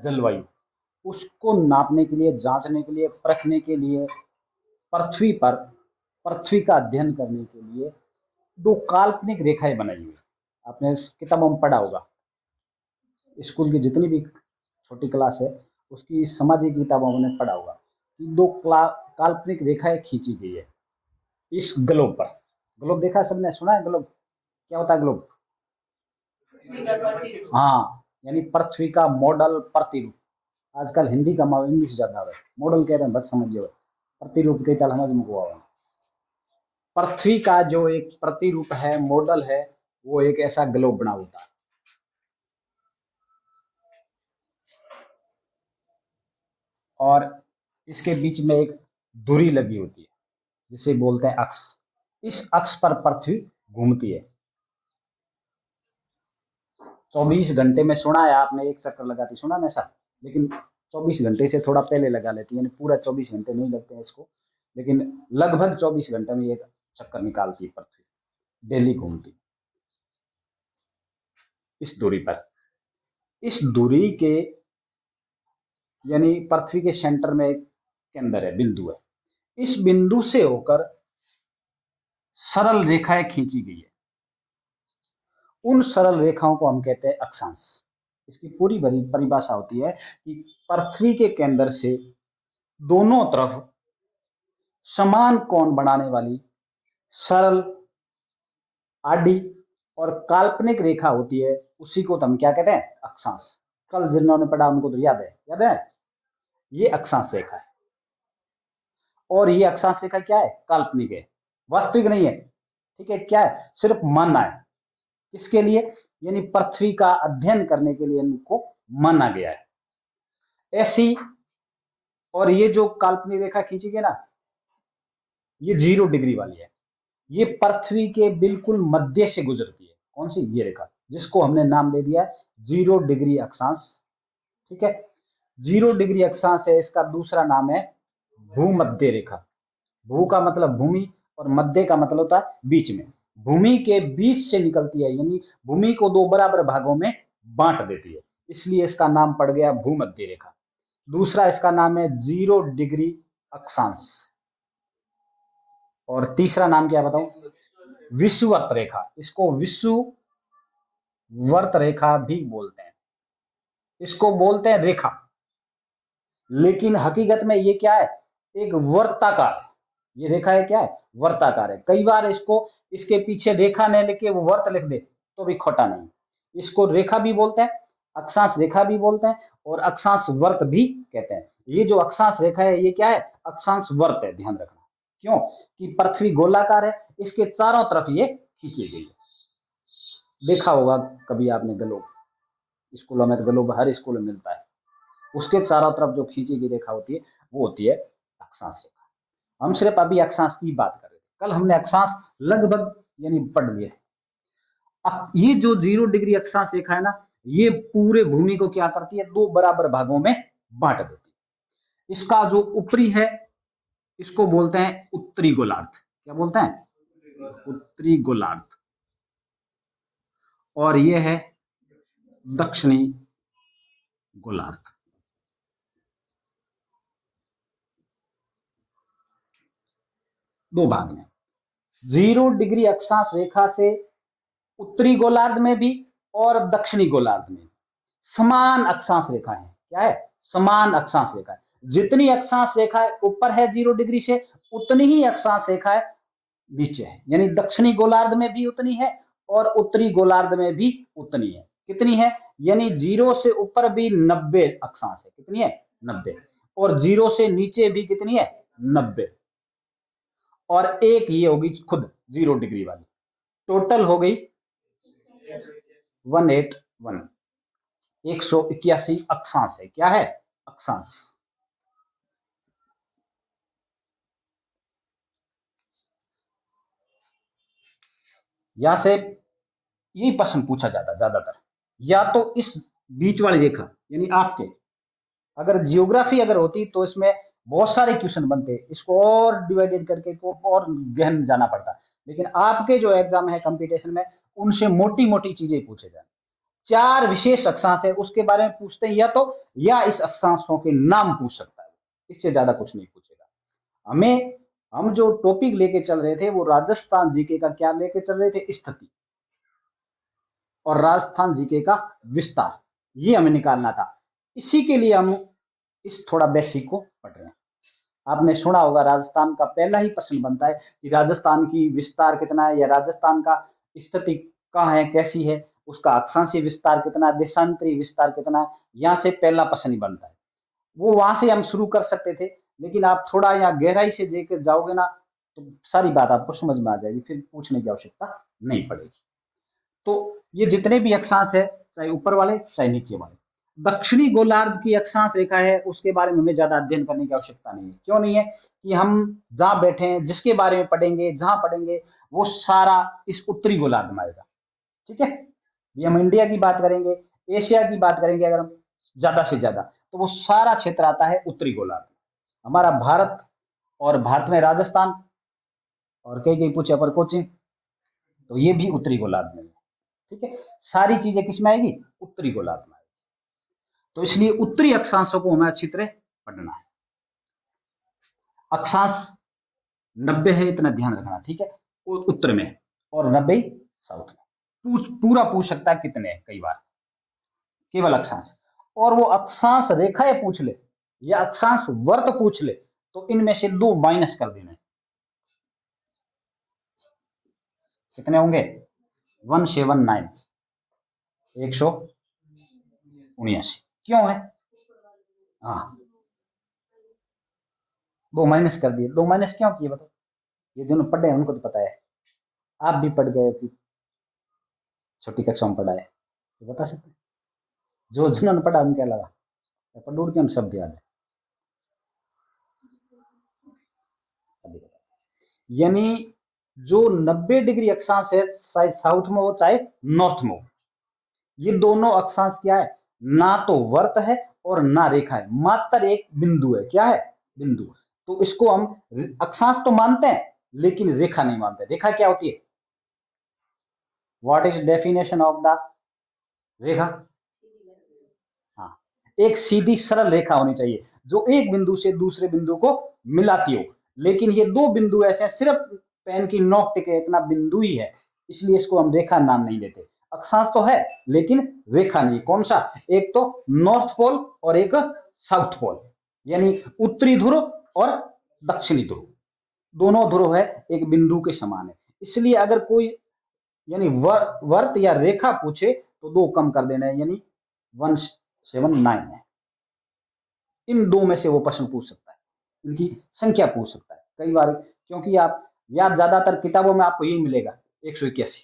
जलवायु, उसको नापने के लिए, जांचने के लिए, परखने के लिए, पृथ्वी पर पृथ्वी का अध्ययन करने के लिए दो काल्पनिक रेखाएं बनाई हुई। आपने इस किताबों में पढ़ा होगा, स्कूल की जितनी भी छोटी क्लास है उसकी सामाजिक किताबों में पढ़ा होगा कि दो काल्पनिक रेखाएं खींची गई है इस ग्लोब पर। ग्लोब देखा सबने, सुना है ग्लोब? क्या होता है ग्लोब? हाँ, यानी पृथ्वी का मॉडल, प्रतिरूप। आजकल हिंदी का इंग्लिश ज्यादा है, मॉडल कह रहे हैं, बस समझिए, प्रतिरूप के चल समझ में हुआ। पृथ्वी का जो एक प्रतिरूप है, मॉडल है, वो एक ऐसा ग्लोब बना होता है। और इसके बीच में एक धुरी लगी होती है जिसे बोलते हैं अक्ष। इस अक्ष पर पृथ्वी घूमती है 24 घंटे में। सुना है आपने, एक चक्कर लगाती, सुना ना सर? लेकिन 24 घंटे से थोड़ा पहले लगा लेती है, यानी पूरा 24 घंटे नहीं लगते हैं इसको, लेकिन लगभग 24 घंटे में एक चक्कर निकालती है पृथ्वी, डेली घूमती इस दूरी पर। इस दूरी के, यानी पृथ्वी के सेंटर में एक केंद्र है, बिंदु है। इस बिंदु से होकर सरल रेखाएं खींची गई है। उन सरल रेखाओं को हम कहते हैं अक्षांश। इसकी पूरी बड़ी परिभाषा होती है कि पृथ्वी के केंद्र से दोनों तरफ समान कोण बनाने वाली सरल, आडी और काल्पनिक रेखा होती है, उसी को तो हम क्या कहते हैं? अक्षांश। कल जिन्होंने पढ़ा उनको तो याद है, याद है? ये अक्षांश रेखा है। और ये अक्षांश रेखा क्या है? काल्पनिक है, वास्तविक नहीं है। ठीक है, क्या है? सिर्फ मानना है। किसके लिए? यानी पृथ्वी का अध्ययन करने के लिए इनको माना गया है ऐसी। और ये जो काल्पनिक रेखा खींची गई ना, ये 0 डिग्री वाली है। ये पृथ्वी के बिल्कुल मध्य से गुजरती है। कौन सी? ये रेखा, जिसको हमने नाम दे दिया 0 डिग्री अक्षांश। ठीक है, 0 डिग्री अक्षांश है। इसका दूसरा नाम है भूमध्य रेखा। भू का मतलब भूमि और मध्य का मतलब होता है बीच में। भूमि के बीच से निकलती है, यानी भूमि को दो बराबर भागों में बांट देती है, इसलिए इसका नाम पड़ गया भूमध्य रेखा। दूसरा इसका नाम है 0 डिग्री अक्षांश। और तीसरा नाम क्या बताऊं? विषुवत रेखा। इसको विषुवर्त रेखा भी बोलते हैं। इसको बोलते हैं रेखा, लेकिन हकीकत में ये क्या है? एक वर्ताकार है। ये रेखा है, क्या है? वर्ताकार है। कई बार इसको, इसके पीछे रेखा नहीं लिखे वो वर्त लिख दे तो भी खोटा नहीं। इसको रेखा भी बोलते हैं, अक्षांश रेखा भी बोलते हैं, और अक्षांश वर्त भी कहते हैं। ये जो अक्षांश रेखा है ये क्या है? अक्षांश वर्त है, ध्यान रखना। क्यों? कि पृथ्वी गोलाकार है, इसके चारों तरफ ये खींची गई है। देखा होगा कभी आपने ग्लोब, स्कूलों में तो ग्लोब हर स्कूल में मिलता है। उसके चारों तरफ जो खींची गई रेखा होती है वो होती है अक्षांश रेखा। हम सिर्फ अभी अक्षांश की बात कर रहे थे, कल हमने अक्षांश लगभग यानी पढ़ लिए। अब ये जो 0 डिग्री अक्षांश रेखा है ना, ये पूरे भूमि को क्या करती है? दो बराबर भागों में बांट देती है। इसका जो ऊपरी है इसको बोलते हैं उत्तरी गोलार्ध। क्या बोलते हैं? उत्तरी गोलार्ध। और ये है दक्षिणी गोलार्ध। दो भाग में। 0 डिग्री अक्षांश रेखा से उत्तरी गोलार्ध में भी और दक्षिणी गोलार्ध में समान अक्षांश रेखा है। क्या है? समान अक्षांश रेखा है। जितनी अक्षांश रेखा ऊपर है 0 डिग्री से, उतनी ही अक्षांश रेखा नीचे है। यानी दक्षिणी गोलार्ध में भी उतनी है और उत्तरी गोलार्ध में भी उतनी है। कितनी है? यानी 0 से ऊपर भी 90 अक्षांश है। कितनी है? 90। और 0 से नीचे भी कितनी है? 90। और एक ये होगी खुद 0 डिग्री वाली। टोटल हो गई 181। 181 अक्षांश है। क्या है? अक्षांश। यहां से यही प्रश्न पूछा जाता है ज्यादातर, या तो इस बीच वाली रेखा, यानी आपके अगर जियोग्राफी अगर होती तो इसमें बहुत सारे क्वेश्चन बनते, इसको और डिवाइडेड करके को और गहन जाना पड़ता। लेकिन आपके जो एग्जाम है कंपटीशन में, उनसे मोटी मोटी चीजें पूछे जाए। 4 विशेष अक्षांश है उसके बारे में पूछते हैं या इस अक्षांशों के नाम पूछ सकता है, इससे ज्यादा कुछ नहीं पूछेगा। हम जो टॉपिक लेके चल रहे थे वो राजस्थान जीके का क्या लेके चल रहे थे, स्थिति, और राजस्थान जीके का विस्तार, ये हमें निकालना था। इसी के लिए हम इस थोड़ा बेसिक को पढ़ रहे हैं। आपने सुना होगा राजस्थान का पहला ही प्रश्न बनता है कि राजस्थान की विस्तार कितना है, या राजस्थान का स्थिति कहाँ है, कैसी है, उसका अक्षांशीय विस्तार कितना है, देशांतरीय विस्तार कितना है, यहाँ से पहला प्रश्न ही बनता है। वो वहां से हम शुरू कर सकते थे, लेकिन आप थोड़ा यहाँ गहराई से लेकर जाओगे ना तो सारी बात आपको समझ में आ जाएगी, फिर पूछने की आवश्यकता नहीं पड़ेगी। तो ये जितने भी अक्षांश है, चाहे ऊपर वाले चाहे नीचे वाले, दक्षिणी गोलार्ध की अक्षांश रेखा है उसके बारे में हमें ज्यादा अध्ययन करने की आवश्यकता नहीं है। क्यों नहीं है? कि हम जहां बैठे हैं, जिसके बारे में पढ़ेंगे, जहां पढ़ेंगे, वो सारा इस उत्तरी गोलार्ध में आएगा। ठीक है, ये हम इंडिया की बात करेंगे, एशिया की बात करेंगे अगर हम ज्यादा से ज्यादा, तो वो सारा क्षेत्र आता है उत्तरी गोलार्ध। हमारा भारत, और भारत में राजस्थान, और कई कई पूछे पर कोचिंग, तो ये भी उत्तरी गोलार्ध में है। ठीक है, सारी चीजें किसमें आएगी? उत्तरी गोलार्ध में आएगी। तो इसलिए उत्तरी अक्षांशों को हमें अच्छी तरह पढ़ना है। अक्षांश 90 है, इतना ध्यान रखना। ठीक है, उत्तर में, और 90 साउथ में। पूरा पूछ सकता है कितने हैं, कई बार केवल अक्षांश। और वो अक्षांश रेखाएं पूछ ले या अक्षांश वर्त पूछ ले तो इनमें से 2 माइनस कर देना है। कितने होंगे? 179, 179। क्यों है? हाँ, 2 माइनस कर दिए। 2 माइनस क्यों किए बताओ? ये जो पढ़े हैं उनको तो पता है, आप भी पढ़ गए कि छोटी कक्षा में पढ़ा है, तो बता सकते हैं। जो जिन्होंने पढ़ा उनके अलावा पढ़ के हम शब्द याद है। यानी जो 90 डिग्री अक्षांश है, चाहे साउथ में हो चाहे नॉर्थ में हो, ये दोनों अक्षांश क्या है? ना तो वर्त है और ना रेखा है, मात्र एक बिंदु है। क्या है? बिंदु। तो इसको हम अक्षांश तो मानते हैं लेकिन रेखा नहीं मानते। रेखा क्या होती है? What is definition of the rekha? हाँ, एक सीधी सरल रेखा होनी चाहिए जो एक बिंदु से दूसरे बिंदु को मिलाती हो। लेकिन ये 2 बिंदु ऐसे हैं, सिर्फ पेन की नोक टिके इतना बिंदु ही है, इसलिए इसको हम रेखा नाम नहीं देते। अक्षांश तो है लेकिन रेखा नहीं। कौन सा? एक तो नॉर्थ पोल और एक साउथ पोल, यानी उत्तरी ध्रुव और दक्षिणी ध्रुव। दोनों ध्रुव है एक बिंदु के समान है। इसलिए अगर कोई यानी वर्त या रेखा पूछे तो 2 कम कर देना है, यानी 179 है। इन 2 में से वो प्रश्न पूछ सकता है, इनकी संख्या पूछ सकता है कई बार। क्योंकि आप यार ज्यादातर किताबों में आपको यही मिलेगा 181।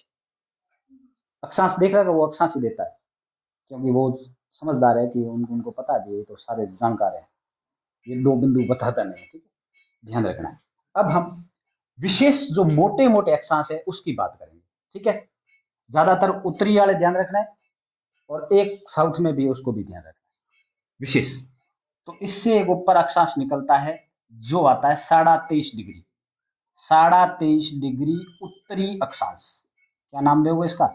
अक्षांश देख रहा है वो अक्षांश ही देता है, क्योंकि वो समझदार है कि उनको पता है, ये तो सारे जानकार है, ये 2 बिंदु बताता नहीं। ठीक है, ध्यान रखना है। अब हम विशेष जो मोटे मोटे अक्षांश है उसकी बात करेंगे। ठीक है, ज्यादातर उत्तरी वाले ध्यान रखना है, और एक साउथ में भी, उसको भी ध्यान रखना है विशेष। तो इससे एक ऊपर अक्षांश निकलता है जो आता है 23.5 डिग्री। 23.5 डिग्री उत्तरी अक्षांश। क्या नाम दोगे इसका?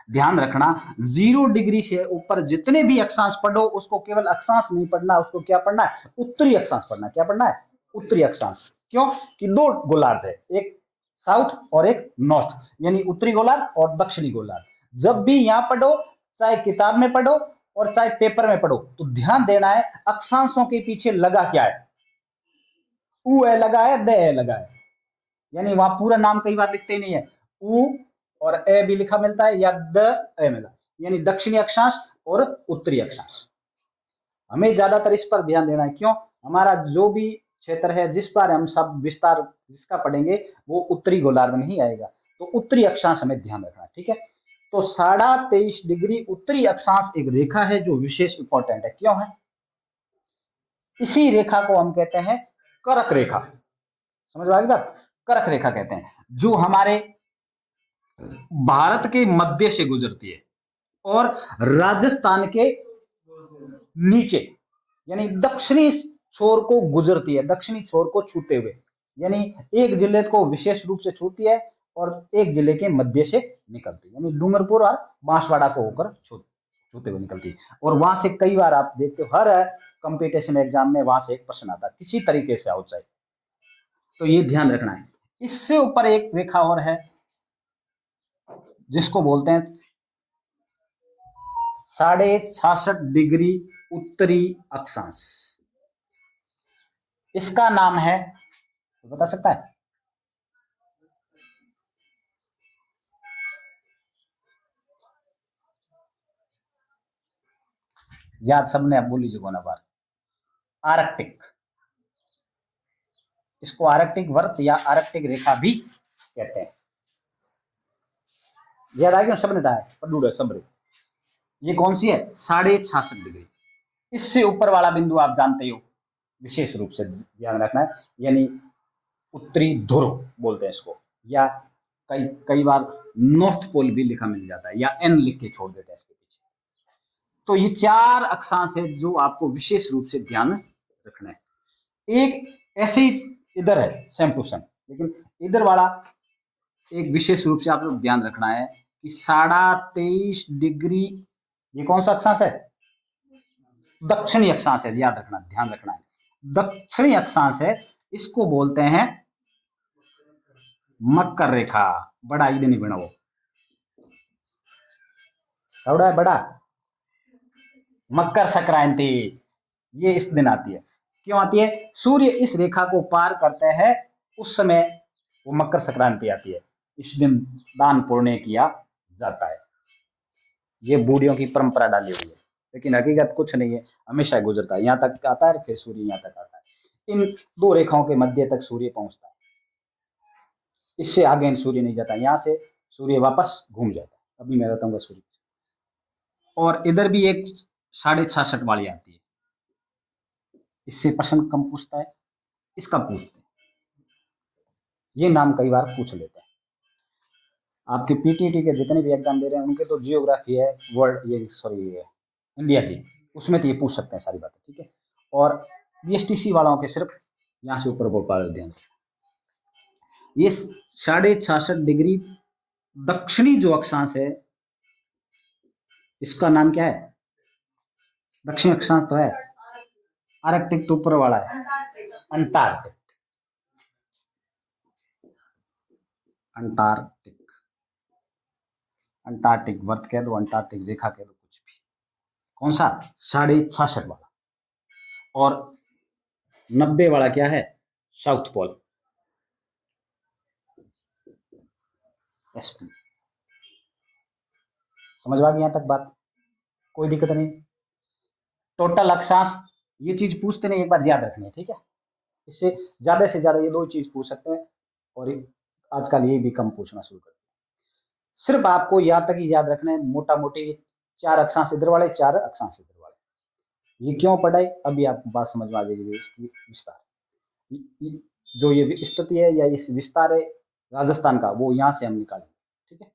ध्यान रखना, 0 डिग्री से ऊपर जितने भी अक्षांश पढ़ो उसको केवल अक्षांश नहीं पढ़ना, उसको क्या पढ़ना है? उत्तरी अक्षांश पढ़ना। क्या पढ़ना है? उत्तरी अक्षांश। क्यों? कि 2 गोलार्ध है, एक साउथ और एक नॉर्थ, यानी उत्तरी गोलार्ध और दक्षिणी गोलार्ध। जब भी यहां पढ़ो, चाहे किताब में पढ़ो और चाहे पेपर में पढ़ो, तो ध्यान देना है अक्षांशों के पीछे लगा क्या है। उ है लगा है, द है लगा है, यानी वहां पूरा नाम कई बार लिखते ही नहीं है, उ और ए भी लिखा मिलता है, या द ए मिला, यानी दक्षिणी अक्षांश और उत्तरी अक्षांश। हमें ज्यादातर इस पर ध्यान देना है। क्यों? हमारा जो भी क्षेत्र है जिस पर हम सब विस्तार जिसका पढ़ेंगे वो उत्तरी गोलार्ध में ही आएगा, तो उत्तरी अक्षांश हमें ध्यान रखना है। ठीक है, तो 23.5 डिग्री उत्तरी अक्षांश एक रेखा है जो विशेष इंपॉर्टेंट है। क्यों है? इसी रेखा को हम कहते हैं करक रेखा। समझ आ गई बात? करक रेखा कहते हैं, जो हमारे भारत के मध्य से गुजरती है और राजस्थान के नीचे, यानी दक्षिणी छोर को गुजरती है, दक्षिणी छोर को छूते हुए, यानी एक जिले को विशेष रूप से छूती है और एक जिले के मध्य से निकलती, यानी डूंगरपुर और बांसवाड़ा को होकर छूते हुए निकलती। और वहां से कई बार आप देखते हो हर कंपटीशन एग्जाम में वहां से एक प्रश्न आता है, किसी तरीके से आउटसाइड, तो ये ध्यान रखना है। इससे ऊपर एक रेखा और है जिसको बोलते हैं 66.5 डिग्री उत्तरी अक्षांश। इसका नाम है, बता सकता है? याद सबने, आप बोल लीजिए कौन बार। आर्कटिक। इसको आर्कटिक वर्त या आर्कटिक रेखा भी कहते हैं। याद आ गया सबने था, पढ़ूंगा सब। ये कौन सी है? 66.5 डिग्री। इससे ऊपर वाला बिंदु आप जानते हो, विशेष रूप से ध्यान रखना है, यानी उत्तरी ध्रुव बोलते हैं इसको, या कई कई बार नॉर्थ पोल भी लिखा मिल जाता है, या एन लिख के छोड़ देते हैं इसके पीछे। तो ये 4 अक्षांश है जो आपको विशेष रूप से ध्यान रखना है। एक ऐसे ही इधर है सेम टू सेम, लेकिन इधर वाला एक विशेष रूप से आप लोग ध्यान रखना है कि 23.5 डिग्री, ये कौन सा अक्षांश है? दक्षिणी अक्षांश है, याद रखना, ध्यान रखना है, दक्षिणी अक्षांश है। इसको बोलते हैं मकर रेखा। बड़ा ही नहीं बना वो, बड़ा बड़ा मकर संक्रांति, ये इस दिन आती है। क्यों आती है? सूर्य इस रेखा को पार करते हैं, उस समय वो मकर संक्रांति आती है। इस दिन दान पुण्य किया जाता है। ये बूढ़ियों की परंपरा डाली हुई है, लेकिन हकीकत कुछ नहीं है, हमेशा गुजरता है, यहाँ तक आता है फिर सूर्य यहाँ तक आता है। इन दो रेखाओं के मध्य तक सूर्य पहुंचता है, इससे आगे सूर्य नहीं जाता, यहाँ से सूर्य वापस घूम जाता है। अभी मैं बताऊंगा सूर्य। और इधर भी एक 66.5 वाली आती है, इससे प्रश्न कम पूछता है, इसका पूछते हैं, ये नाम कई बार पूछ लेते हैं। आपके पीटीटी के जितने भी एग्जाम दे रहे हैं उनके तो जियोग्राफी है, वर्ल्ड ये सॉरी ये इंडिया की, उसमें तो ये पूछ सकते हैं सारी बातें, ठीक है। और बीएसटीसी वालों के सिर्फ यहाँ से ऊपर बोल पा रहे ध्यान। ये 66.5 डिग्री दक्षिणी जो अक्षांश है, इसका नाम क्या है? दक्षिण अक्षांश तो है, आर्कटिक तो ऊपर वाला है, अंटार्कटिक। अंटार्कटिक, अंटार्कटिक वर्त कह दो, अंटार्कटिक रेखा कह दो, कुछ भी। कौन सा? 66.5 वाला। और 90 वाला क्या है? South pole. समझ आ गई यहां तक बात? कोई दिक्कत नहीं। टोटल अक्षांश ये चीज पूछते नहीं, एक बार याद रखनी है, ठीक है। इससे ज्यादा से ज्यादा ये दो चीज पूछ सकते हैं, और आजकल ये भी कम पूछना शुरू कर दिया। सिर्फ आपको यहाँ तक ही याद रखना है, मोटा मोटी 4 अक्षांश इधर वाले, 4 अक्षांश इधर वाले। ये क्यों पढ़ाई, अभी आपको बात समझ में आ जाएगी। इसकी विस्तार, जो ये स्थिति है या इस विस्तार है राजस्थान का, वो यहां से हम निकालेंगे, ठीक है।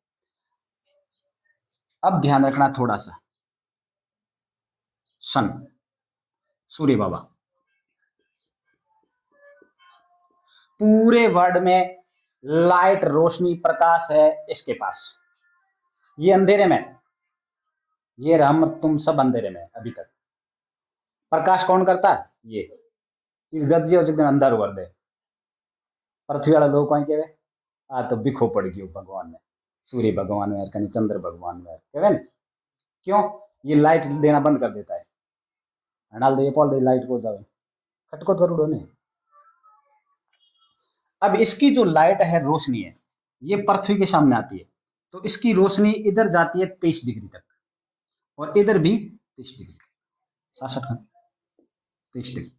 अब ध्यान रखना थोड़ा सा, सन, सूर्य बाबा, पूरे वर्ल्ड में लाइट रोशनी प्रकाश है इसके पास। ये अंधेरे में, ये हम तुम सब अंधेरे में अभी तक। प्रकाश कौन करता है? ये जब जिस दिन अंदर कर दे, पृथ्वी वाला लोग कहीं कहे आ तो बिखो पड़ गई भगवान में, सूर्य भगवान में कहीं चंद्र भगवान में कहे ना। क्यों? ये लाइट देना बंद कर देता है, हटाल दे पॉल दे लाइट को जावे खटको करोड़ो ने। अब इसकी जो लाइट है, रोशनी है, ये पृथ्वी के सामने आती है, तो इसकी रोशनी इधर जाती है 23 डिग्री तक, और इधर भी 23 डिग्री, 23 डिग्री।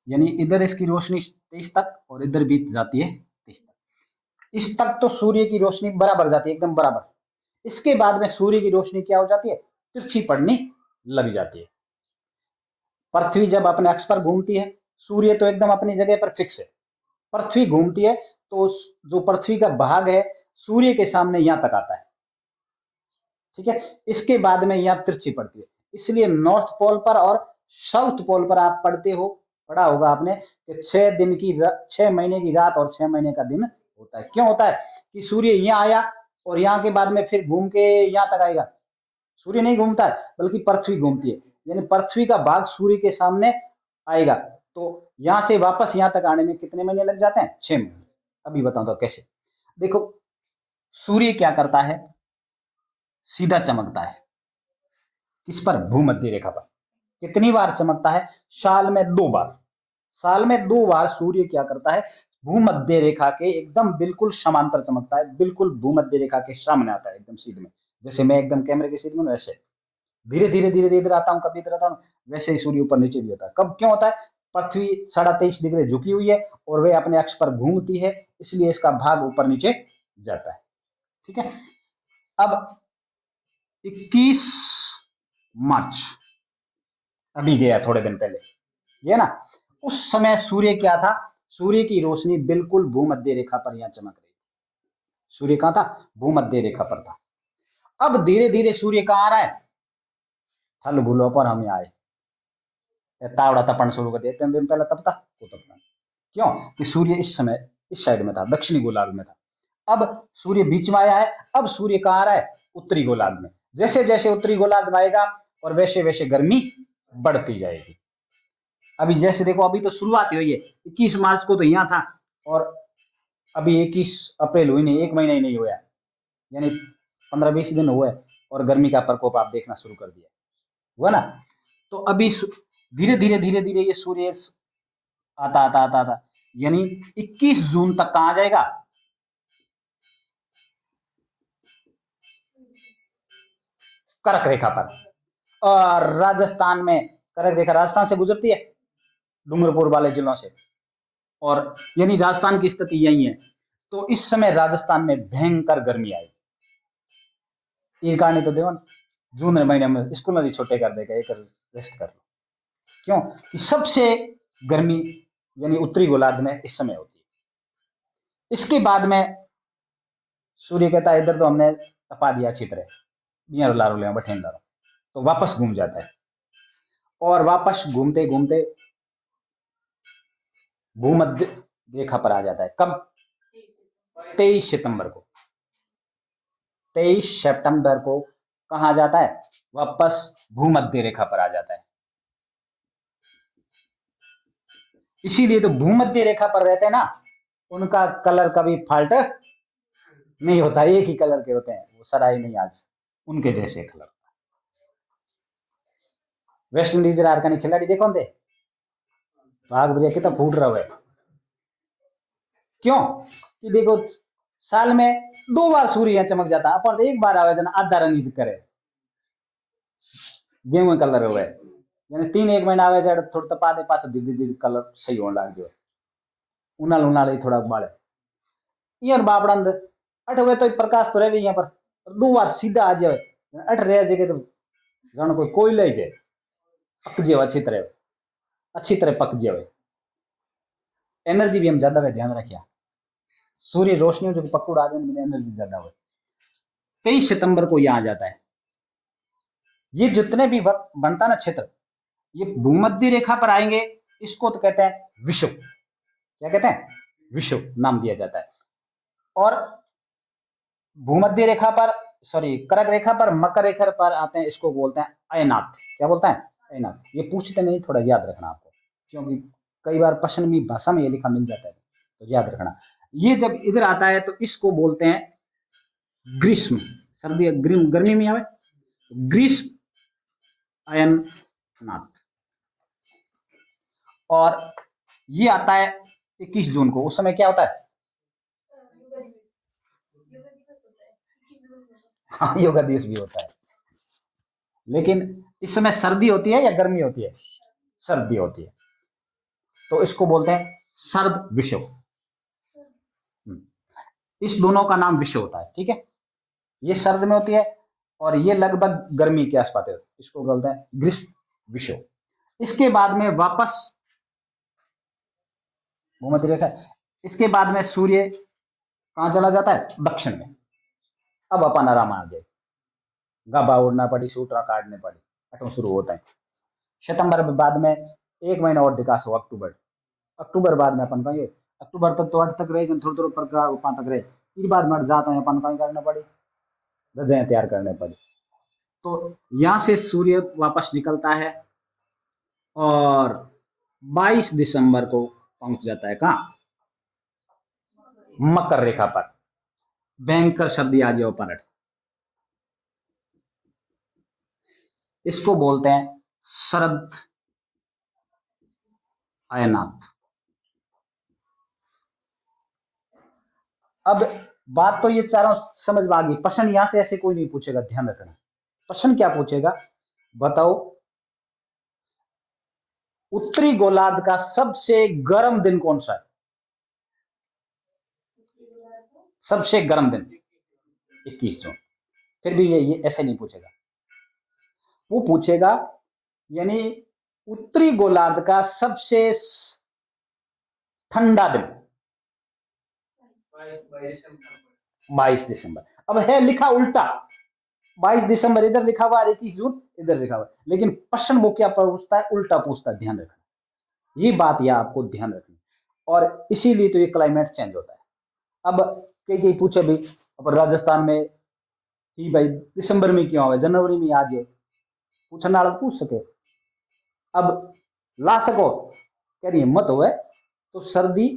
यानी इधर इसकी रोशनी 23 तक, और इधर भी जाती है 23 तक। इस तक तो सूर्य की रोशनी बराबर जाती है, एकदम बराबर। इसके बाद में सूर्य की रोशनी क्या हो जाती है? तिरछी पड़नी लग जाती है। पृथ्वी जब अपने अक्ष पर घूमती है, सूर्य तो एकदम अपनी जगह पर फिक्स है। पृथ्वी घूमती है तो जो पृथ्वी का भाग है सूर्य के सामने यहां तक आता है, ठीक है। इसके बाद में यहां तिरछी पड़ती है। इसलिए नॉर्थ पोल पर और साउथ पोल पर आप पढ़ा होगा आपने कि 6 महीने की रात और 6 महीने का दिन होता है। क्यों होता है कि सूर्य यहाँ आया और यहाँ के बाद में फिर घूम के यहाँ तक आएगा। सूर्य नहीं घूमता है बल्कि पृथ्वी घूमती है, यानी पृथ्वी का भाग सूर्य के सामने आएगा। तो यहां से वापस यहाँ तक आने में कितने महीने लग जाते हैं? 6 महीने। अभी बताऊं तो कैसे। देखो, सूर्य क्या करता है, सीधा चमकता है किस पर? भूमध्य रेखा पर। कितनी बार चमकता है? साल में 2 बार। साल में 2 बार सूर्य क्या करता है, भूमध्य रेखा के एकदम बिल्कुल समांतर चमकता है, बिल्कुल भूमध्य रेखा के सामने आता है, एकदम सीधे में। जैसे मैं एकदम कैमरे के सीधे में वैसे धीरे धीरे धीरे धीरे इधर आता हूँ, कभी इधर आता हूँ, वैसे ही सूर्य ऊपर नीचे भी होता है। कब क्यों होता है? पृथ्वी 23.5 डिग्री झुकी हुई है और वे अपने अक्ष पर घूमती है, इसलिए इसका भाग ऊपर नीचे जाता है। ठीक है। अब 21 मार्च अभी गया थोड़े दिन पहले, ये ना, उस समय सूर्य क्या था? सूर्य की रोशनी बिल्कुल भूमध्य रेखा पर यहां चमक रही थी। सूर्य कहां था? भूमध्य रेखा पर था। अब धीरे धीरे सूर्य कहां आ रहा है? थल भूलों पर हम आए, तावड़ा तपन शुरू कर दिया। 3 दिन पहले तपता तो तपना। क्यों? कि सूर्य इस समय इस साइड में था, दक्षिणी गोलार्ध में था। अब सूर्य बीच में आया है। अब सूर्य कहां आ रहा है? उत्तरी गोलार्ध में। जैसे जैसे उत्तरी गोलार्ध में आएगा और वैसे वैसे गर्मी बढ़ती जाएगी। अभी जैसे देखो, अभी तो शुरुआत हुई है, 21 मार्च को तो यहाँ था और अभी 21 अप्रैल हुई नहीं, 1 महीना ही नहीं हुआ, यानी 15-20 दिन हुए और गर्मी का प्रकोप आप देखना शुरू कर दिया हुआ ना। तो अभी धीरे धीरे धीरे धीरे ये सूर्य आता आता आता आता, यानी 21 जून तक कहां आ जाएगा? कर्क रेखा पर। और राजस्थान में कर्क रेखा राजस्थान से गुजरती है, डूंगरपुर वाले जिलों से, और यानी राजस्थान की स्थिति यही है। तो इस समय राजस्थान में भयंकर गर्मी आई। ये कहानी तो देखो, जून महीने में स्कूल भी छोटे कर देगा, एक रेस्ट कर लो। क्यों? कि सबसे गर्मी यानी उत्तरी गोलार्ध में इस समय होती है। इसके बाद में सूर्य कहता है इधर तो हमने तपा दिया अच्छी तरह, बिया रुला रुले बैठेंगे, तो वापस घूम जाता है और वापस घूमते घूमते भूमध्य रेखा पर आ जाता है। कब? 23 सितंबर को। 23 सितंबर को कहा जाता है? वापस भूमध्य रेखा पर आ जाता है। इसीलिए तो भूमध्य रेखा पर रहते हैं ना, उनका कलर कभी फाल्ट नहीं होता, एक ही कलर के होते हैं, वो सराय नहीं आज उनके जैसे कलर। वेस्ट इंडीज ने खिलाड़ी देखो थे, भाग भैया कितना फूट रहा है। क्यों? कि देखो, साल में 2 बार सूर्य चमक जाता, अपन एक बार आवे जना आधा रंग करे, गेहूं कलर हुए, यानी 1 महीना आवे जड़ थोड़ा तपा दे, पास धीरे धीरे कलर सही होने लग गयो। उनाल उनाल थोड़ा बाड़े यार बापड़ा अठ हुए तो प्रकाश तो रहे यहाँ पर, 2 बार सीधा आ जाए, अठ रह जगह तो जानो कोई कोयला ही पक जाए, अच्छी तरह पक जाए। एनर्जी भी हम ज्यादा का ध्यान रखिया, सूर्य रोशनी जो पकड़ आ जाए एनर्जी ज्यादा हो। 23 सितंबर को यह आ जाता है। ये जितने भी बनता ना क्षेत्र, ये भूमध्य रेखा पर आएंगे, इसको तो कहते हैं विषुव। क्या कहते हैं? विषुव नाम दिया जाता है। और भूमध्य रेखा पर, सॉरी कर्क रेखा पर, मकर रेखा पर आते हैं, इसको बोलते हैं अयनाथ। क्या बोलते हैं? अयनाथ। ये पूछते नहीं, थोड़ा याद रखना आपको, क्योंकि कई बार प्रश्न में भाषा में ये लिखा मिल जाता है, तो याद रखना। ये जब इधर आता है तो इसको बोलते हैं ग्रीष्म। सर्दी गर्मी में आवे ग्रीष्म अयननाथ। और ये आता है 21 जून को। उस समय क्या होता है? हाँ, योगा दिवस भी होता है। लेकिन इस समय सर्दी होती है या गर्मी होती है? सर्दी होती है, तो इसको बोलते हैं सर्द विषुव। इस दोनों का नाम विषुव होता है। ठीक है, ये सर्द में होती है और ये लगभग गर्मी के आसपास है, इसको बोलते हैं ग्रीष्म विषुव। इसके बाद में वापस भूमध्य रेखा, इसके बाद में सूर्य कहां चला जाता है? दक्षिण में। अब अपन आराम आ गए, गाबा उड़ना पड़ी, सूत्रा काटने पड़ी। अठों शुरू होता है। सितंबर में बाद में 1 महीना और दिखा सो अक्टूबर। अक्टूबर बाद में अपन कहेंगे अक्टूबर तक तो 8 तक रहे थोड़ा थोड़ा प्रकार 5 तक रहे, फिर बाद में जाता है अपन कहीं करना पड़े, गजे तैयार करने पड़े। तो यहां से सूर्य वापस निकलता है और 22 दिसंबर को पहुंच जाता है कहां, मकर रेखा पर। भयंकर शब्द आ जाओ पलट। इसको बोलते हैं शरद अयनाथ। अब बात तो ये चारों समझ में आ गई। प्रश्न यहां से ऐसे कोई नहीं पूछेगा, ध्यान रखना। प्रश्न क्या पूछेगा, बताओ उत्तरी गोलार्ध का सबसे गर्म दिन कौन सा है? सबसे गर्म दिन 21 जून। फिर भी ये ऐसे नहीं पूछेगा, वो पूछेगा यानी उत्तरी गोलार्ध का सबसे ठंडा दिन 22 दिसंबर। अब है लिखा उल्टा, 22 दिसंबर इधर लिखा हुआ, 21 जून इधर लिखा हुआ, लेकिन प्रश्न वो क्या पूछता है, उल्टा पूछता है। ध्यान रखना ये बात, यह आपको ध्यान रखनी, और इसीलिए तो ये क्लाइमेट चेंज होता है। अब कई पूछे भाई, अब राजस्थान में ही भाई दिसंबर में क्यों आवे, जनवरी में आ जाए, पूछना वाला पूछ सके। अब ला सको कह रही हिम्मत हो तो सर्दी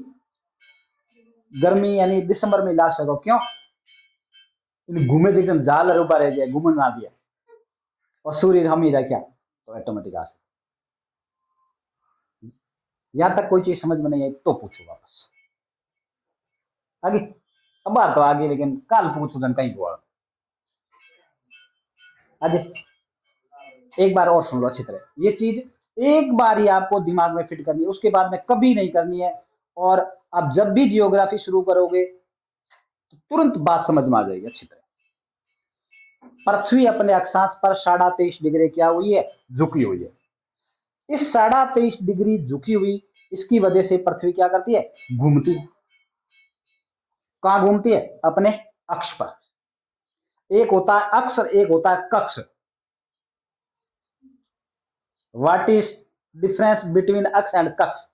गर्मी यानी दिसंबर में ला सको, क्यों घूमे एकदम जाल ऊपर रह जाए, घूमन ना दिया और सूर्य हम ही रह क्या, तो ऑटोमेटिक आ सकते। यहां तक कोई चीज समझ में नहीं आई तो पूछो वापस आगे। अब बात तो आगे, लेकिन काल पूछो जन कहीं हुआ। आज एक बार और सुन लो अच्छी तरह, ये चीज एक बार ही आपको दिमाग में फिट करनी है, उसके बाद में कभी नहीं करनी है। और आप जब भी जियोग्राफी शुरू करोगे तो तुरंत बात समझ में आ जाएगी अच्छी तरह। पृथ्वी अपने अक्षांश पर 23.5 डिग्री क्या हुई है, झुकी हुई है। इस 23.5 डिग्री झुकी हुई, इसकी वजह से पृथ्वी क्या करती है, घूमती है। कहां घूमती है, अपने अक्ष पर। एक होता है अक्ष और एक होता है कक्ष। व्हाट इज डिफरेंस बिटवीन अक्ष एंड कक्ष?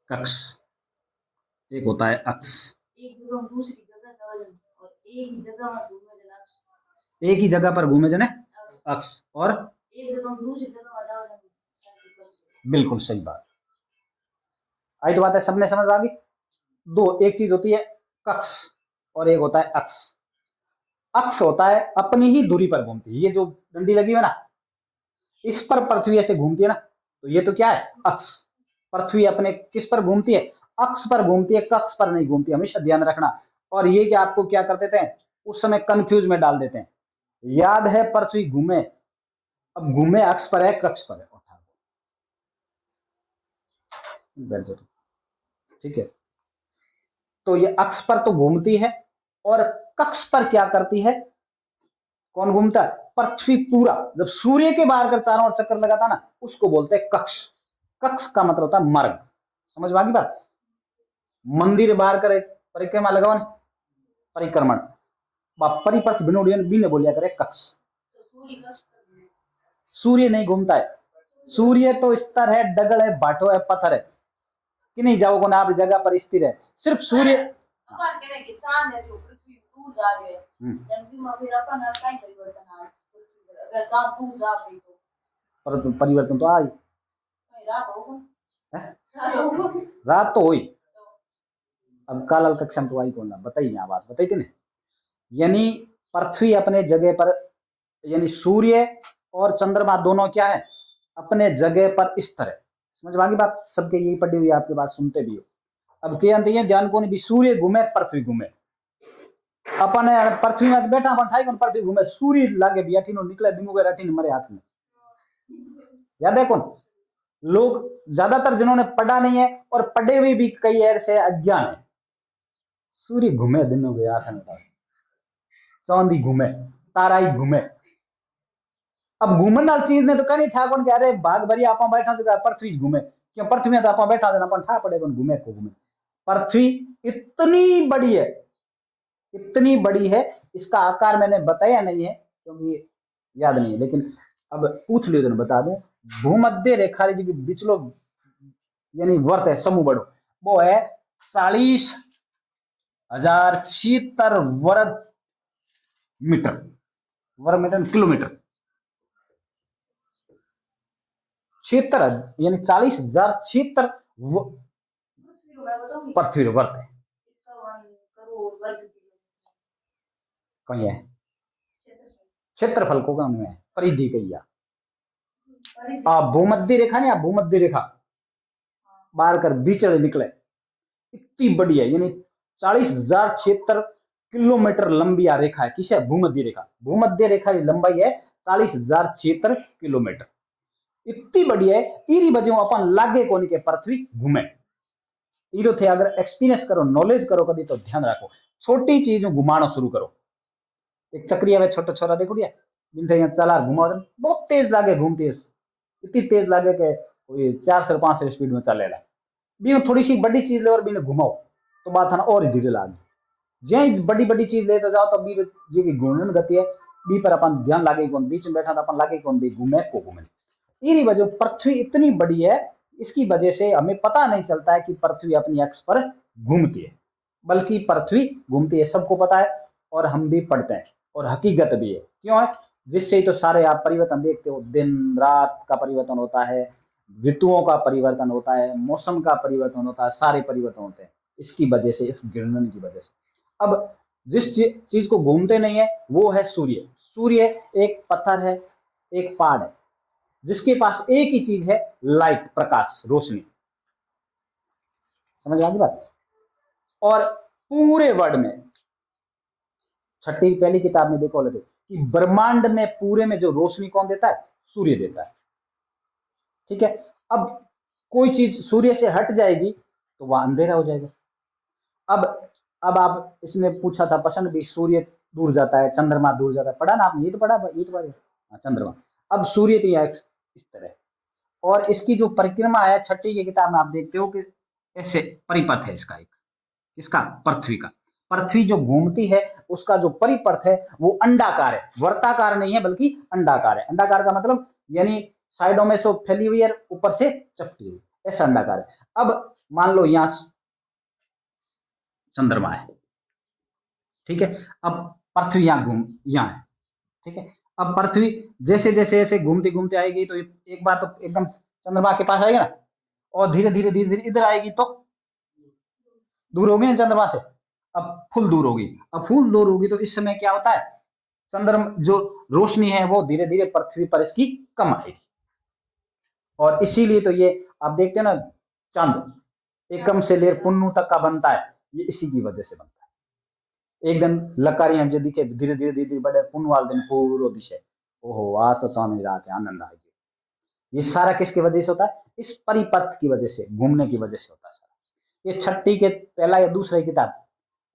कक्ष एक होता है अक्ष, एक ही जगह पर घूमे जने अक्ष, और बिल्कुल सही बात। आई तो बात है, सबने समझ आ गई। दो, एक चीज होती है कक्ष और एक होता है अक्ष। अक्ष होता है अपनी ही दूरी पर घूमती है, ये जो डंडी लगी है ना, इस पर पृथ्वी ऐसे घूमती है ना, तो ये तो क्या है, अक्ष। पृथ्वी अपने किस पर घूमती है, अक्ष पर घूमती है, कक्ष पर नहीं घूमती, हमेशा ध्यान रखना। और ये क्या आपको क्या कर देते हैं, उस समय कंफ्यूज में डाल देते हैं। याद है पृथ्वी घूमे, अब घूमे अक्ष पर है कक्ष पर है, ठीक है। तो ये अक्ष पर तो घूमती है, और कक्ष पर क्या करती है, कौन घूमता है, पृथ्वी पूरा। जब सूर्य के बाहर कर चारों ओर चक्कर लगाता ना, उसको बोलते हैं कक्ष। कक्ष का मतलब होता है मार्ग। समझ में आ गई बात। मंदिर बाहर करे परिक्रमा लगावन, परिक्रमण, परिपथ बिनोडियन भी ने बोलिया करे कक्ष। सूर्य नहीं घूमता है, सूर्य तो स्तर है, डगल है, भाटो है, पत्थर है, कि नहीं जाओ को ना आप जगह पर स्थिर है, सिर्फ सूर्य। परिवर्तन तो आई, रात तो हुई, अब काल कक्षण तो आई कौन ना बताइए, यहाँ बात बताई थी ना। यानी पृथ्वी अपने जगह पर, यानी सूर्य और चंद्रमा दोनों क्या है, अपने जगह पर स्थिर है। समझ में आ गई बात, सबके यही पड़ी हुई आपके बात सुनते भी हो। अब क्या ध्यान को नहीं, सूर्य घूमे पृथ्वी घूमे, अपन पृथ्वी में बैठा अपन ठाई पृथ्वी घूमे, सूर्य लागे भी अठीनो निकले बिंगु के अठीन मरे हाथ में। याद है कौन, लोग ज्यादातर जिन्होंने पढ़ा नहीं है और पढ़े हुए भी कई ऐसे अज्ञान है। सूर्य घूमे दिनों के आठ में, चांदी घूमे, तारा ही घूमे। अब घूमन वाली चीज ने तो करी ठाकुर के, अरे भाग भरी आप बैठा तो पृथ्वी घूमे, क्यों पृथ्वी में तो आप बैठा देना अपन ठा पड़े घूमे को घूमे। पृथ्वी इतनी बड़ी है, इतनी बड़ी है, इसका आकार मैंने बताया नहीं है क्योंकि याद नहीं है, लेकिन अब पूछ लियो तो बता दूं। भूमध्य रेखा जी बिचलो यानी वर्त है समूह बड़ो, वो है 40,076 वर्ग मीटर, वर्ग मीटर किलोमीटर, क्षेत्र यानी 40,076 पृथ्वी वर्त है। कहीं है क्षेत्रफल को कम है, परिधि कही भूमध्य रेखा नहीं, भूमध्य रेखा बाहर कर बीच निकले, इतनी बड़ी है, यानी 40,076 किलोमीटर लंबी आ रेखा है। किसे? भूमध्य रेखा। भूमध्य रेखा की लंबाई है 40,076 किलोमीटर, इतनी बड़ी है। इरी वजह अपन लागे कोनी के पृथ्वी घूमे, इरो थे अगर एक्सपीरियंस करो, नॉलेज करो कभी तो ध्यान रखो, छोटी चीज घुमाना शुरू करो। एक चक्रिया में छोटा छोरा देखो दिया, जिनसे यहाँ चला घुमा, बहुत तेज लागे घूमती है, इतनी तेज लागे कि कोई 400-500 स्पीड में चलेगा। भी थोड़ी सी बड़ी चीज ले और भी घुमाओ तो बात है ना और धीरे लागे, जे बड़ी बड़ी चीज लेते जाओ तो बी जी घूमने गति है, बी पर अपन ध्यान लागे कौन, बीच में बैठा था अपन लागे कौन, भी घूमे को घूमे। इसी वजह पृथ्वी इतनी बड़ी है, इसकी वजह से हमें पता नहीं चलता है कि पृथ्वी अपनी अक्ष पर घूमती है, बल्कि पृथ्वी घूमती है सबको पता है, और हम भी पढ़ते हैं, और हकीकत भी है। क्यों है? जिससे ही तो सारे आप परिवर्तन देखते हो, दिन रात का परिवर्तन होता है, ऋतुओं का परिवर्तन होता है, मौसम का परिवर्तन होता है, सारे परिवर्तन होते हैं इसकी वजह से, इस घूर्णन की वजह से। अब जिस चीज को घूमते नहीं है वो है सूर्य। सूर्य एक पत्थर है, एक पहाड़ है, जिसके पास एक ही चीज है, लाइट, प्रकाश, रोशनी। समझ आ गई बात? और पूरे वर्ल्ड में, छठी पहली किताब में देखो लेते कि ब्रह्मांड में पूरे में जो रोशनी कौन देता है? सूर्य देता है। ठीक है, अब कोई चीज सूर्य से हट जाएगी तो वह अंधेरा हो जाएगा। अब अब आप इसमें पूछा था प्रश्न भी, सूर्य दूर जाता है, चंद्रमा दूर जाता है, पढ़ा ना आपने? ये तो पढ़ा, ये तो पढ़ा। हाँ, चंद्रमा। अब सूर्य तो यहाँ इस तरह, और इसकी जो परिक्रमा है छठी की किताब में आप देखते हो कि ऐसे परिपथ है इसका, एक इसका पृथ्वी का, पृथ्वी जो घूमती है उसका जो परिपथ है वो अंडाकार है, वर्ताकार नहीं है बल्कि अंडाकार है। अंडाकार का मतलब यानी साइडों में से फैली हुई है, ऊपर से चपटी हुई, ऐसा अंडाकार है। अब मान लो यहां चंद्रमा है, ठीक है, अब पृथ्वी यहाँ है, ठीक है। अब पृथ्वी जैसे जैसे ऐसे घूमती घूमते आएगी तो एक बार तो एकदम चंद्रमा के पास आएगी ना, और धीरे धीरे धीरे धीरे इधर आएगी तो दूर होगी ना चंद्रमा से, अब फुल दूर होगी। अब फुल दूर होगी तो इस समय क्या होता है, चंद्रमा जो रोशनी है वो धीरे धीरे पृथ्वी पर इसकी कम आएगी, और इसीलिए तो ये आप देखते हैं ना, चंद एकम से लेकर पुन्नु तक का बनता है, ये इसी की वजह से बनता है। एक दिन लकारियां जो दिखे धीरे धीरे धीरे बड़े पुण्य वाले दिन पूर्व दिशे, ओहो आज तो चांद रात है, आनंद आएगी। ये सारा किसकी वजह से होता है? इस परिपथ की वजह से, घूमने की वजह से होता है सारा। ये छठी के पहला या दूसरा किताब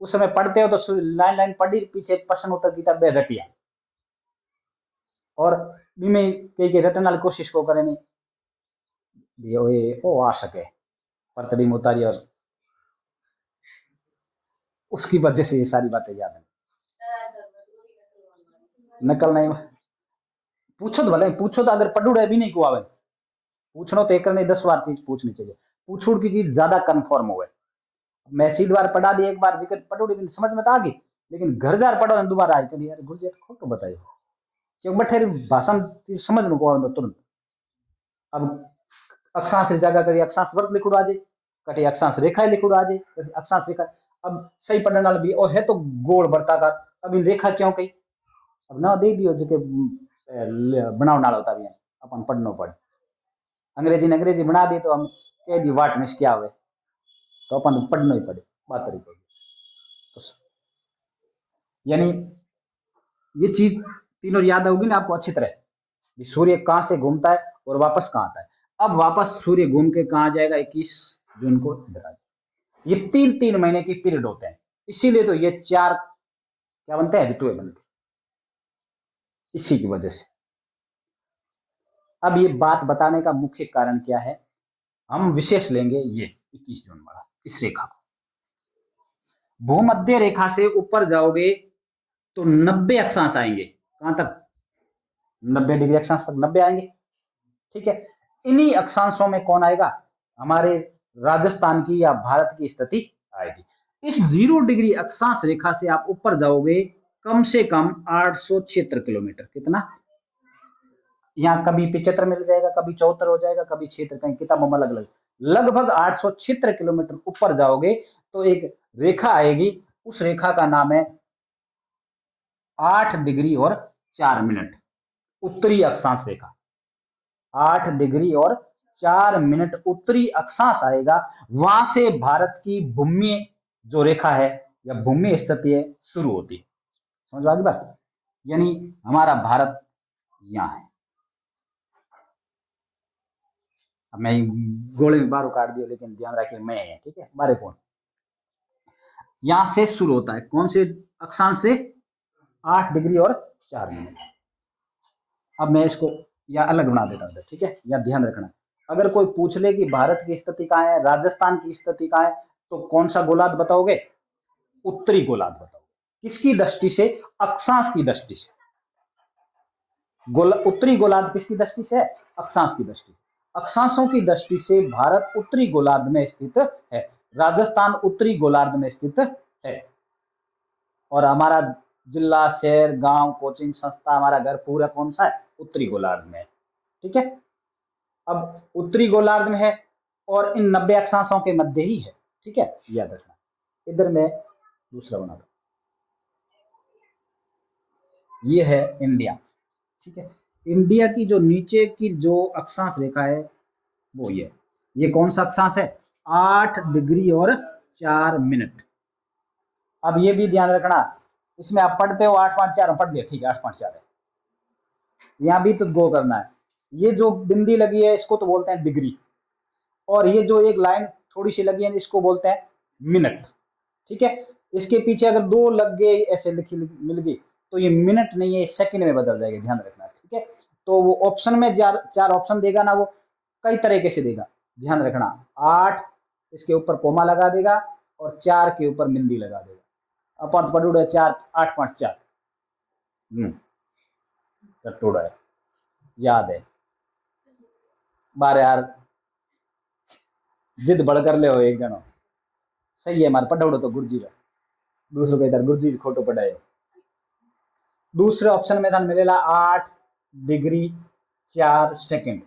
उस समय पढ़ते हो तो लाइन लाइन पढ़ी, पीछे प्रश्न उत्तर किताब में रटिया, और में कई रटन वाली कोशिश को करे नहीं ये ओ आ सके परतड़ी में उतारी, और उसकी वजह से ये सारी बातें याद है। नकल नहीं पूछो तो भले पूछो, तो अगर पढ़ू भी नहीं को आवे पूछना तो एक नहीं 10 बार चीज पूछनी चाहिए, पूछूड़ की चीज ज्यादा कन्फर्म हो। मैं सीध बार पढ़ा दी, एक बार जिक्र पढ़ो समझ में तो आ गई, लेकिन घर जार पढ़ो दोबारा आई चलिए यार गुरु जी खोटो बताइए, क्योंकि बैठे भाषा चीज समझ में को आवे तुरंत। अब अक्षांश जगह करी अक्षांश वर्ग लिखुड़ आ जाए, कटे अक्षांश रेखा लिखुड़ आ जाए, अक्षांश रेखा। अब सही पढ़ने वाला भी और है तो गोल वर्ताकार, अब इन रेखा क्यों कही, अब ना दे दियो जो बनाव नाल होता भी है, अपन पढ़नो पड़े। अंग्रेजी ने अंग्रेजी बना दी तो हम कह दी वाट में क्या हुए, तो अपन पढ़ना ही पड़े बात तरीके। तो यानी ये चीज तीनों याद होगी ना आपको अच्छी तरह, सूर्य कहां से घूमता है और वापस कहां आता है। अब वापस सूर्य घूम के कहा जाएगा 21 जून को इधर आ जाएगा। ये 3-3 महीने की पीरियड होते हैं, इसीलिए तो ये 4 क्या बनते हैं, ऋतुएं बनती, इसी की वजह से। अब ये बात बताने का मुख्य कारण क्या है, हम विशेष लेंगे ये 21 जून वाला, इस रेखा को। भूमध्य रेखा से ऊपर जाओगे तो 90 अक्षांश आएंगे। कहां तक? 90 डिग्री अक्षांश तक 90 आएंगे। ठीक है, इन्हीं अक्षांशों में कौन आएगा? हमारे राजस्थान की या भारत की स्थिति आएगी। इस 0 डिग्री अक्षांश रेखा से आप ऊपर जाओगे कम से कम 876 किलोमीटर। कितना? यहाँ कभी 75 मिल जाएगा, कभी 74 हो जाएगा, कभी 76, कहीं किताबों में अलग अलग। लगभग 876 किलोमीटर ऊपर जाओगे तो एक रेखा आएगी, उस रेखा का नाम है 8 डिग्री और 4 मिनट उत्तरी अक्षांश रेखा। 8 डिग्री और 4 मिनट उत्तरी अक्षांश आएगा। वहां से भारत की भूमि जो रेखा है या भूमि स्थिति है शुरू होती है। समझ आ गई बात? यानी हमारा भारत यहाँ है। अब मैं गोले में बारू काट दिया, लेकिन ध्यान रखिए मैं है, ठीक है, बारे कौन यहां से शुरू होता है, कौन से अक्षांश से? 8 डिग्री और 4 मिनट। अब मैं इसको या अलग बना देता हूं, ठीक है, या ध्यान रखना, अगर कोई पूछ ले कि भारत की स्थिति कहां है, राजस्थान की स्थिति कहां है, तो कौन सा गोलार्ध बताओगे? उत्तरी गोलार्ध बताओगे। किसकी दृष्टि से? अक्षांश की दृष्टि से। उत्तरी गोलार्ध किसकी दृष्टि से है? अक्षांश की दृष्टि से। अक्षांशों की दृष्टि से भारत उत्तरी गोलार्ध में स्थित है, राजस्थान उत्तरी गोलार्ध में स्थित है। और हमारा जिला, शहर, गांव, कोचिंग संस्था, हमारा घर पूरा कौन सा है? उत्तरी गोलार्ध में। ठीक है, अब उत्तरी गोलार्ध में है और इन 90 अक्षांशों के मध्य ही है। ठीक है, याद रखना। इधर मैं दूसरा बना रहा हूं, ये है इंडिया। ठीक है, इंडिया की जो नीचे की जो अक्षांश रेखा है वो ये कौन सा अक्षांश है? 8 डिग्री और 4 मिनट। अब ये भी ध्यान रखना, इसमें आप पढ़ते हो 8.4 पढ़ लिया, ठीक है, 8.4 है। यहां भी तो गो करना है। ये जो बिंदी लगी है इसको तो बोलते हैं डिग्री, और ये जो एक लाइन थोड़ी सी लगी है इसको बोलते हैं मिनट। ठीक है, इसके पीछे अगर दो लग गए ऐसे लिखी मिल गई तो ये मिनट नहीं है, सेकंड में बदल जाएगा, ध्यान रखना। ठीक है, तो वो ऑप्शन में चार ऑप्शन देगा ना, वो कई तरीके से देगा, ध्यान रखना। 8 इसके ऊपर कोमा लगा देगा और 4 के ऊपर बिंदी लगा देगा। अपन पढ़ 4 8.4 टूड़ा है, याद है। बारे यार जिद बढ़ कर ले हो एक जनो, सही है, मार पढ़ो तो गुरुजी का, दूसरों के इधर गुरुजी खोटो पढ़ाए। दूसरे ऑप्शन में था मिलेगा 8 डिग्री 4 सेकंड।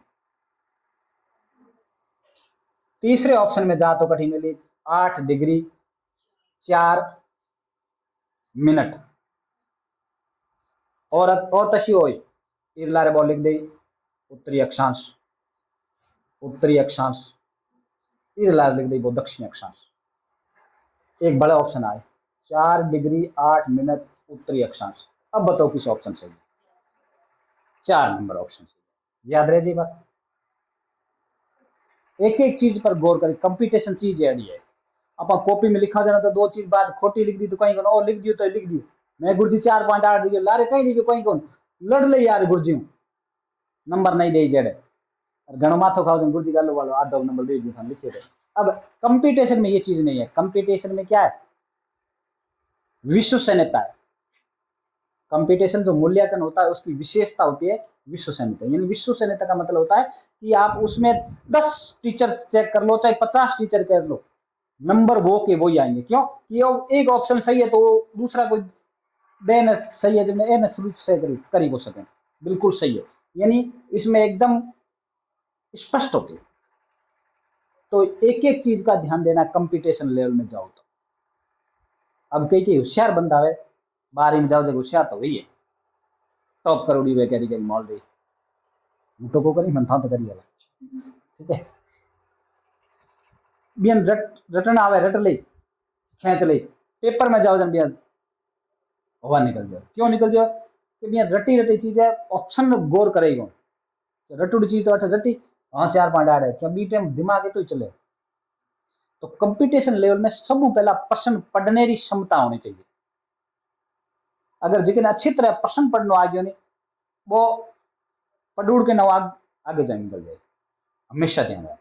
तीसरे ऑप्शन में जा तो कठिन मिली 8 डिग्री 4 मिनट। और तशी हो इरलारे बॉल लिख दे उत्तरी अक्षांश, उत्तरी अक्षांश इरलारे लिख दे वो दक्षिणी अक्षांश। एक बड़ा ऑप्शन आए 4 डिग्री 8 मिनट उत्तरी अक्षांश। अब बताओ किस ऑप्शन सही? 4 नंबर ऑप्शन सही। याद रहे जी बात, एक एक चीज पर गौर करें, कंपटीशन चीज है। आप कॉपी में लिखा जाना तो दो चीज बात खोटी लिख दी तो कहीं और लिख दियो तो लिख दियो मैं गुरुजी 4.8 दियो लारे कहीं लिखो कहीं कौन लड़ ले यार गुरुजी नंबर नहीं दे जेड़े और गणो माथो खाओ गुरुजी गालो वालो आधा नंबर दे दियो लिखे थे। अब कंपटीशन में ये चीज नहीं है, कंपटीशन में क्या है? विश्वसनीयता है। कंपटीशन जो मूल्यांकन होता है उसकी विशेषता होती है विश्वसनीयता। यानी विश्वसनीयता का मतलब होता है कि आप उसमें 10 टीचर चेक कर लो चाहे 50 टीचर कर लो, नंबर वो के वो ही आएंगे। क्यों? कि एक ऑप्शन सही है तो दूसरा कोई देन सही है जिसमें ए ने शुरू से करी हो सके, बिल्कुल सही है, यानी इसमें एकदम स्पष्ट होती है। तो एक एक चीज का ध्यान देना कंपटीशन लेवल में जाओ तो। अब कई होशियार बंदा है 12वीं में जाओ जब होशियार तो वही है टॉप करोड़ी वे करी करी मॉल रही तो को करी मनता तो करी वाला। ठीक है, बियन रटन आवे रट ले खेच ले, पेपर में जाओ जब बियन हवा निकल जाए। क्यों निकल जाए? कि बियन रटी रटी चीज है, ऑप्शन गौर करेगा रटुड़ चीज तो रटी हाँ 4.8 है क्या बी टाइम दिमाग है तो चले। तो कंपटीशन लेवल में सब पहला प्रश्न पढ़ने की क्षमता होनी चाहिए। अगर जितने अच्छी तरह प्रश्न पढ़ने आ गया नहीं वो पढ़ूड़ के नवाग आगे जाए निकल जाए। हमेशा ध्यान रहे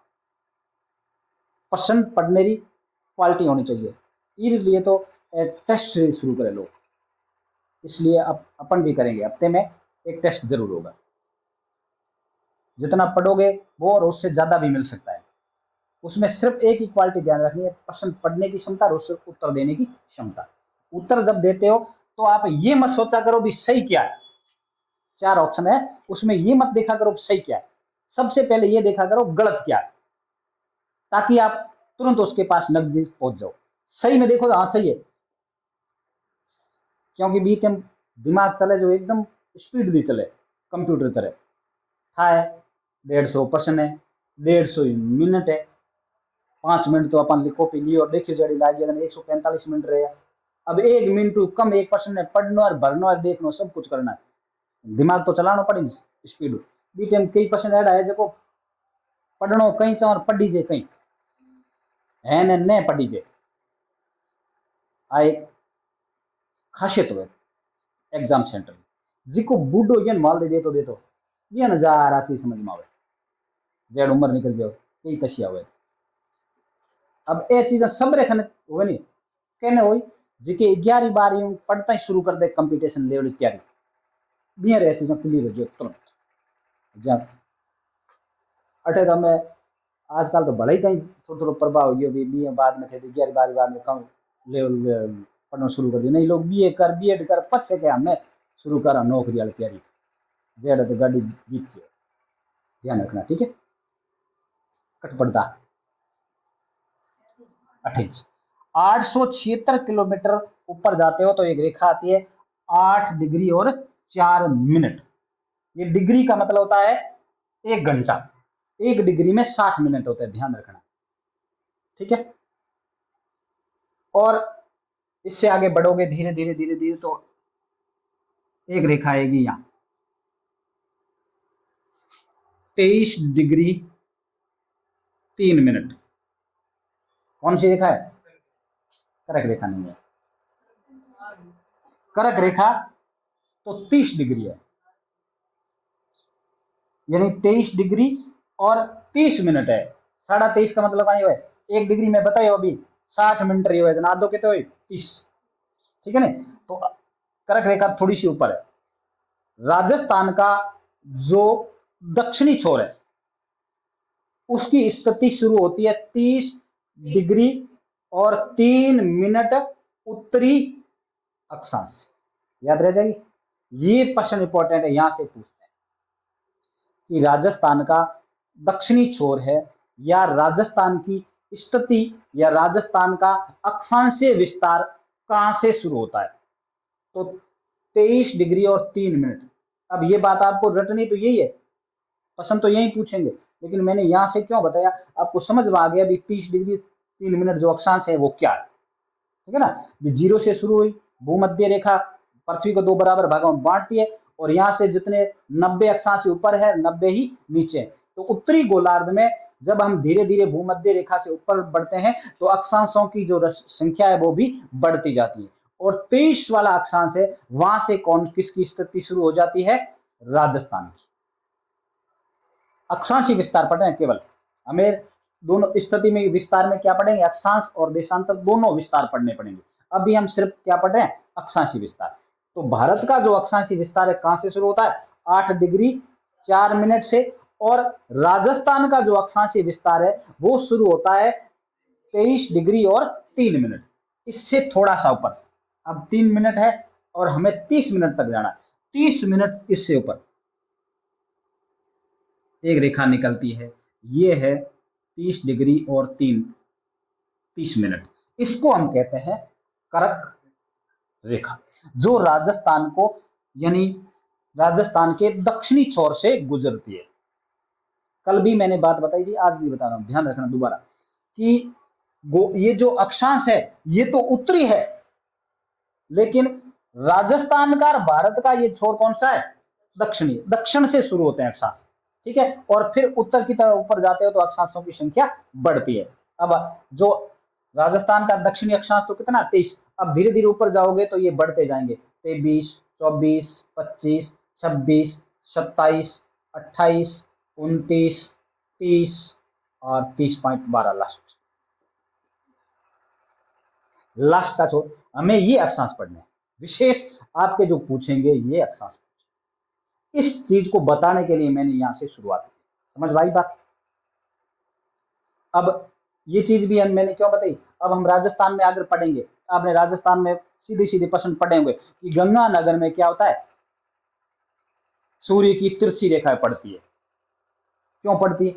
प्रश्न पढ़ने की क्वालिटी होनी चाहिए। इसलिए तो एक टेस्ट सीरीज शुरू करें लोग, इसलिए अब अपन भी करेंगे, हफ्ते में एक टेस्ट जरूर होगा। जितना पढ़ोगे वो और उससे ज्यादा भी मिल सकता है। उसमें सिर्फ एक ही क्वालिटी ध्यान रखनी है, प्रश्न पढ़ने की क्षमता और उससे उत्तर देने की क्षमता। उत्तर जब देते हो तो आप ये मत सोचा करो भी सही क्या है, 4 ऑप्शन है उसमें ये मत देखा करो सही क्या है, सबसे पहले ये देखा करो गलत क्या है, ताकि आप तुरंत उसके पास नजदीक पहुंच जाओ। सही में देखो हाँ सही है, क्योंकि बीच में दिमाग चले जो एकदम स्पीड भी चले, कंप्यूटर तरह है। 150 प्रश्न है, 150 मिनट है, 5 मिनट तो अपन कॉपी ली और देखियो जड़ी लागी, अगर 145 मिनट रहे। अब 1 मिनट कम एक प्रश्न है, पढ़ना और भरना और देखना सब कुछ करना है, दिमाग तो चलाना पड़ेगा स्पीड। बीच में कई प्रश्न ऐसा है जो पढ़नो कहीं से और पढ़ी जे कहीं है न पढ़ी जे, आ एक खासियत हो एग्जाम सेंटर में। जिको बूढ़ो जन माल दे तो ये नजार आती समझ में आवे, जेड उम्र निकल जाओ कई कशिया हुए। अब ये चीजें सब रेखन हो नहीं कहने हुई जिके 11 12 पढ़ता ही शुरू कर दे कंपटीशन लेवल की तैयारी, बिया रह चीजें क्लियर हो जाए तुरंत। जा अठे तो मैं आजकल तो भले ही कहीं थोड़ा थोड़ा प्रभाव हो गया, बीए बाद में थे 11 12 बाद में कम लेवल पढ़ना शुरू कर दिया। नहीं लोग बीए कर बीएड कर पछे के हमने शुरू करा नौकरी वाली तैयारी, जेड तो गाड़ी बीत है, ध्यान रखना ठीक है। कट पड़ता 876 किलोमीटर ऊपर जाते हो तो एक रेखा आती है 8 डिग्री और 4 मिनट। ये डिग्री का मतलब होता है 1 घंटा, 1 डिग्री में 60 मिनट होते हैं, ध्यान रखना ठीक है। और इससे आगे बढ़ोगे धीरे धीरे धीरे धीरे तो एक रेखा आएगी यहां 23 डिग्री 3 मिनट। कौन सी रेखा है? करक रेखा नहीं है, करक रेखा तो 30 डिग्री है, यानी 23 डिग्री और 30 मिनट है। 23.5 का मतलब आई है 1 डिग्री में बताइए अभी 60 मिनट रही हुए आधो कितने हुई 30, ठीक है ना। तो करक रेखा थोड़ी सी ऊपर है। राजस्थान का जो दक्षिणी छोर है उसकी स्थिति शुरू होती है 30 डिग्री और 3 मिनट उत्तरी अक्षांश, याद रह जाएगी। ये प्रश्न इंपॉर्टेंट है, यहां से पूछते हैं कि राजस्थान का दक्षिणी छोर है या राजस्थान की स्थिति या राजस्थान का अक्षांशीय विस्तार कहां से शुरू होता है, तो 23 डिग्री और 3 मिनट। अब ये बात आपको रटनी तो यही है, प्रश्न तो यही पूछेंगे, लेकिन मैंने यहां से क्यों बताया आपको समझ में आ गया अभी 30 डिग्री 3 मिनट जो अक्षांश है वो क्या है, ठीक है ना। जीरो से शुरू हुई भूमध्य रेखा पृथ्वी को 2 बराबर भागों में बांटती है और यहाँ से जितने 90 अक्षांश ऊपर है 90 ही नीचे है। तो उत्तरी गोलार्ध में जब हम धीरे धीरे भूमध्य रेखा से ऊपर बढ़ते हैं तो अक्षांशों की जो संख्या है वो भी बढ़ती जाती है। और 23 वाला अक्षांश है वहां से कौन किसकी स्थिति शुरू हो जाती है, राजस्थान की। अक्षांशीय विस्तार पढ़े हैं केवल, हमें दोनों स्थिति में विस्तार में क्या पढ़ेंगे, अक्षांश और देशांतर दोनों विस्तार पढ़ने पड़ेंगे। अभी हम सिर्फ क्या पढ़ रहे हैं, अक्षांशीय विस्तार। तो भारत का जो अक्षांशीय विस्तार है कहां से शुरू होता है, 8 डिग्री 4 मिनट से। और राजस्थान का जो अक्षांशीय विस्तार है वो शुरू होता है 23 डिग्री और 3 मिनट, इससे थोड़ा सा ऊपर। अब 3 मिनट है और हमें 30 मिनट तक जाना है, 30 मिनट इससे ऊपर एक रेखा निकलती है, ये है 30 डिग्री और 30 मिनट। इसको हम कहते हैं करक रेखा, जो राजस्थान को यानी राजस्थान के दक्षिणी छोर से गुजरती है। कल भी मैंने बात बताई थी, आज भी बता रहा हूं, ध्यान रखना दोबारा कि ये जो अक्षांश है ये तो उत्तरी है, लेकिन राजस्थान का और भारत का ये छोर कौन सा है, दक्षिणी, दक्षिण से शुरू होते हैं अक्षांश, ठीक है। और फिर उत्तर की तरफ ऊपर जाते हो तो अक्षांशों की संख्या बढ़ती है। अब जो राजस्थान का दक्षिणी अक्षांश तो कितना 23, अब धीरे धीरे ऊपर जाओगे तो ये बढ़ते जाएंगे 23 24 25 26 27 28 29 30 और 30.12 लास्ट, लास्ट का छोर। हमें ये अक्षांश पढ़ने हैं, विशेष आपके जो पूछेंगे ये अक्षांश। इस चीज को बताने के लिए मैंने यहां से शुरुआत की। समझ भाई बात। अब ये चीज भी मैंने क्यों बताई, अब हम राजस्थान में अगर पढ़ेंगे, आपने राजस्थान में सीधे सीधे प्रश्न पढ़े होंगे कि गंगानगर में क्या होता है, सूर्य की तिरछी रेखा पड़ती है। क्यों पड़ती है,